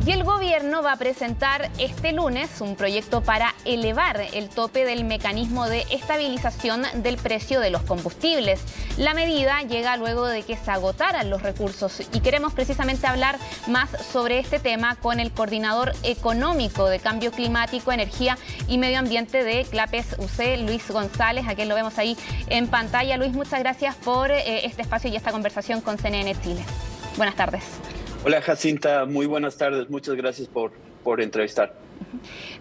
Y el gobierno va a presentar este lunes un proyecto para elevar el tope del mecanismo de estabilización del precio de los combustibles. La medida llega luego de que se agotaran los recursos y queremos precisamente hablar más sobre este tema con el coordinador económico de Cambio Climático, Energía y Medio Ambiente de CLAPES UC, Luis González, a quien lo vemos ahí en pantalla. Luis, muchas gracias por este espacio y esta conversación con CNN Chile. Buenas tardes. Hola Jacinta, muy buenas tardes. Muchas gracias por entrevistar.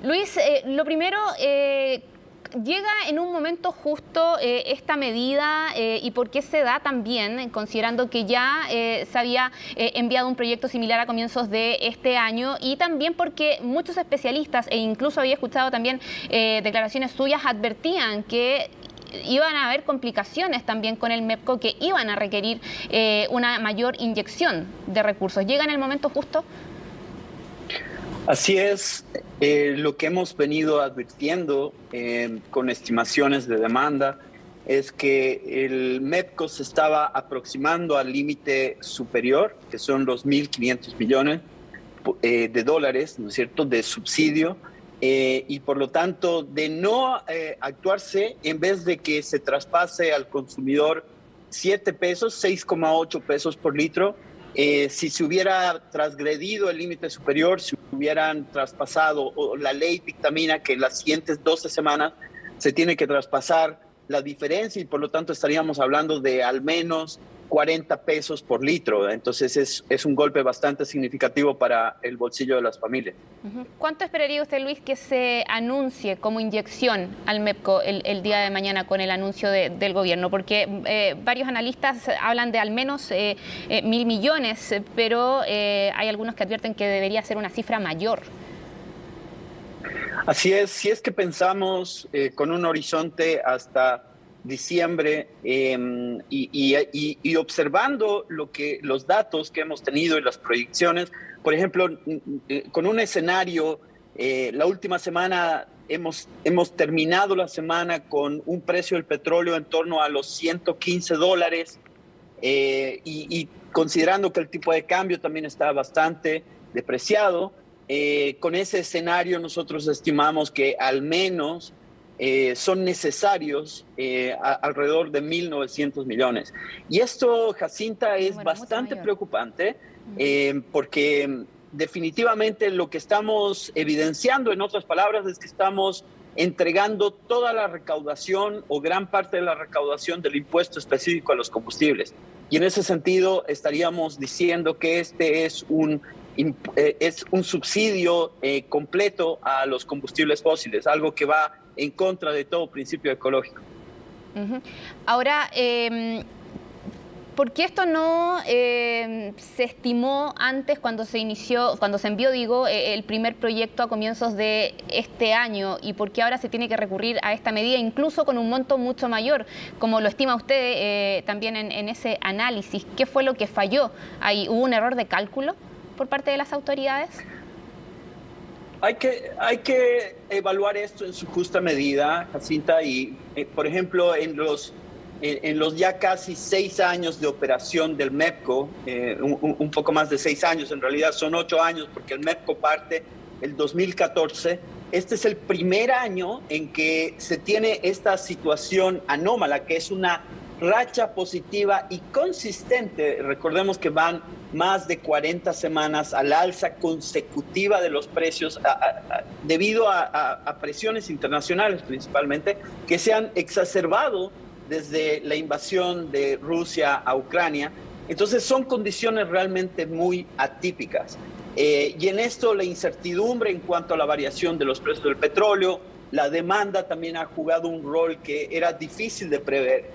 Luis, lo primero, llega en un momento justo esta medida y por qué se da también, considerando que ya se había enviado un proyecto similar a comienzos de este año y también porque muchos especialistas e incluso había escuchado también declaraciones suyas advertían que iban a haber complicaciones también con el MEPCO que iban a requerir una mayor inyección de recursos. ¿Llega en el momento justo? Así es, lo que hemos venido advirtiendo con estimaciones de demanda es que el MEPCO se estaba aproximando al límite superior, que son los 1.500 millones de dólares, ¿no es cierto?, de subsidio. Y por lo tanto, de no actuarse, en vez de que se traspase al consumidor 7 pesos, 6,8 pesos por litro, si se hubiera transgredido el límite superior, si hubieran traspasado, o la ley dictamina que en las siguientes 12 semanas se tiene que traspasar la diferencia y por lo tanto estaríamos hablando de al menos 40 pesos por litro. Entonces es un golpe bastante significativo para el bolsillo de las familias. ¿Cuánto esperaría usted, Luis, que se anuncie como inyección al MEPCO el día de mañana con el anuncio del gobierno? Porque varios analistas hablan de al menos 1.000 millones, pero hay algunos que advierten que debería ser una cifra mayor. Así es, si es que pensamos con un horizonte hasta diciembre y observando los datos que hemos tenido y las proyecciones, por ejemplo, con un escenario, la última semana hemos terminado la semana con un precio del petróleo en torno a los $115 y considerando que el tipo de cambio también está bastante depreciado, con ese escenario nosotros estimamos que al menos son necesarios alrededor de 1.900 millones. Y esto, Jacinta, es bastante preocupante porque definitivamente lo que estamos evidenciando, en otras palabras, es que estamos entregando toda la recaudación o gran parte de la recaudación del impuesto específico a los combustibles. Y en ese sentido estaríamos diciendo que este es un subsidio completo a los combustibles fósiles, algo que va en contra de todo principio ecológico. Ahora, ¿por qué esto no se estimó antes cuando se envió, el primer proyecto a comienzos de este año? ¿Y por qué ahora se tiene que recurrir a esta medida, incluso con un monto mucho mayor, como lo estima usted también en ese análisis? ¿Qué fue lo que falló ahí? ¿Hubo un error de cálculo por parte de las autoridades? Hay que evaluar esto en su justa medida, Jacinta, y por ejemplo, en los ya casi 6 años de operación del MEPCO, un poco más de 6 años, en realidad son 8 años, porque el MEPCO parte el 2014, este es el primer año en que se tiene esta situación anómala, que es una racha positiva y consistente. Recordemos que van más de 40 semanas al alza consecutiva de los precios debido a presiones internacionales principalmente que se han exacerbado desde la invasión de Rusia a Ucrania. Entonces son condiciones realmente muy atípicas. Y en esto la incertidumbre en cuanto a la variación de los precios del petróleo, la demanda también ha jugado un rol que era difícil de prever.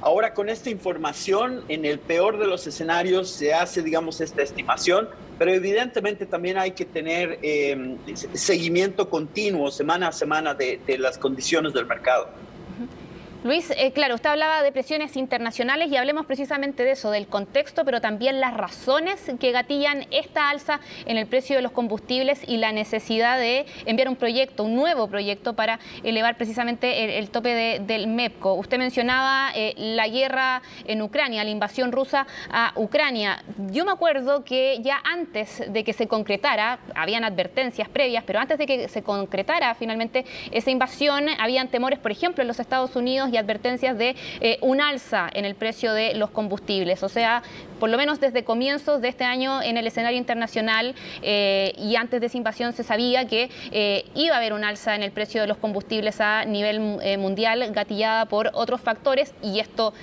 Ahora con esta información, en el peor de los escenarios se hace, digamos, esta estimación, pero evidentemente también hay que tener seguimiento continuo, semana a semana, de las condiciones del mercado. Luis, claro, usted hablaba de presiones internacionales y hablemos precisamente de eso, del contexto, pero también las razones que gatillan esta alza en el precio de los combustibles y la necesidad de enviar un proyecto, un nuevo proyecto para elevar precisamente el tope del MEPCO. Usted mencionaba la guerra en Ucrania, la invasión rusa a Ucrania. Yo me acuerdo que ya antes de que se concretara, habían advertencias previas, pero antes de que se concretara finalmente esa invasión, habían temores, por ejemplo, en los Estados Unidos y advertencias de un alza en el precio de los combustibles. O sea, por lo menos desde comienzos de este año en el escenario internacional y antes de esa invasión se sabía que iba a haber un alza en el precio de los combustibles a nivel mundial, gatillada por otros factores, y esto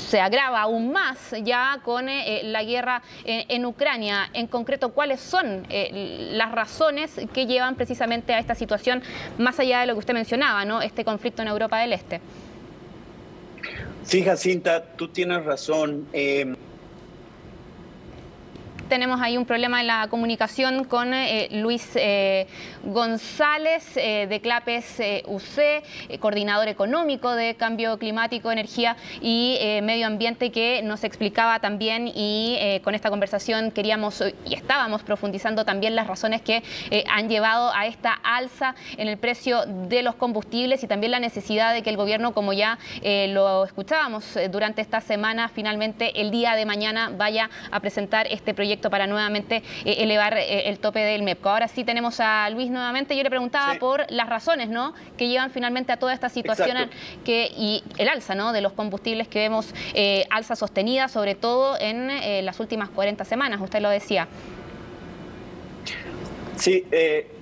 se agrava aún más ya con la guerra en Ucrania. En concreto, ¿cuáles son las razones que llevan precisamente a esta situación, más allá de lo que usted mencionaba, ¿no? Este conflicto en Europa del Este? Sí, Jacinta, tú tienes razón. Tenemos ahí un problema en la comunicación con Luis González de Clapes UC, coordinador económico de Cambio Climático, Energía y Medio Ambiente, que nos explicaba también, y con esta conversación queríamos y estábamos profundizando también las razones que han llevado a esta alza en el precio de los combustibles y también la necesidad de que el gobierno, como ya lo escuchábamos durante esta semana, finalmente el día de mañana vaya a presentar este proyecto para nuevamente elevar el tope del MEPCO. Ahora sí tenemos a Luis nuevamente. Yo le preguntaba por las razones, ¿no?, que llevan finalmente a toda esta situación y el alza, ¿no?, de los combustibles que vemos, alza sostenida sobre todo en las últimas 40 semanas, usted lo decía. Sí,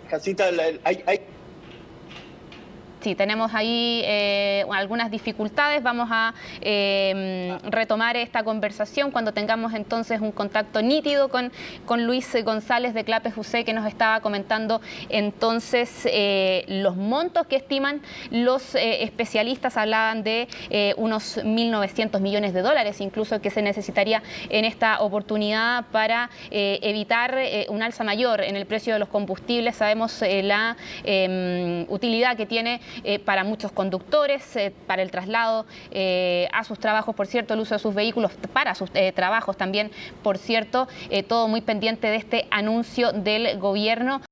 Jacinta, Sí, tenemos ahí algunas dificultades. Vamos a retomar esta conversación cuando tengamos entonces un contacto nítido con Luis González de Clapes UC, que nos estaba comentando entonces los montos que estiman los especialistas. Hablaban de unos 1.900 millones de dólares, incluso, que se necesitaría en esta oportunidad para evitar un alza mayor en el precio de los combustibles. Sabemos la utilidad que tiene para muchos conductores, para el traslado a sus trabajos, por cierto, el uso de sus vehículos para sus trabajos también, por cierto, todo muy pendiente de este anuncio del gobierno.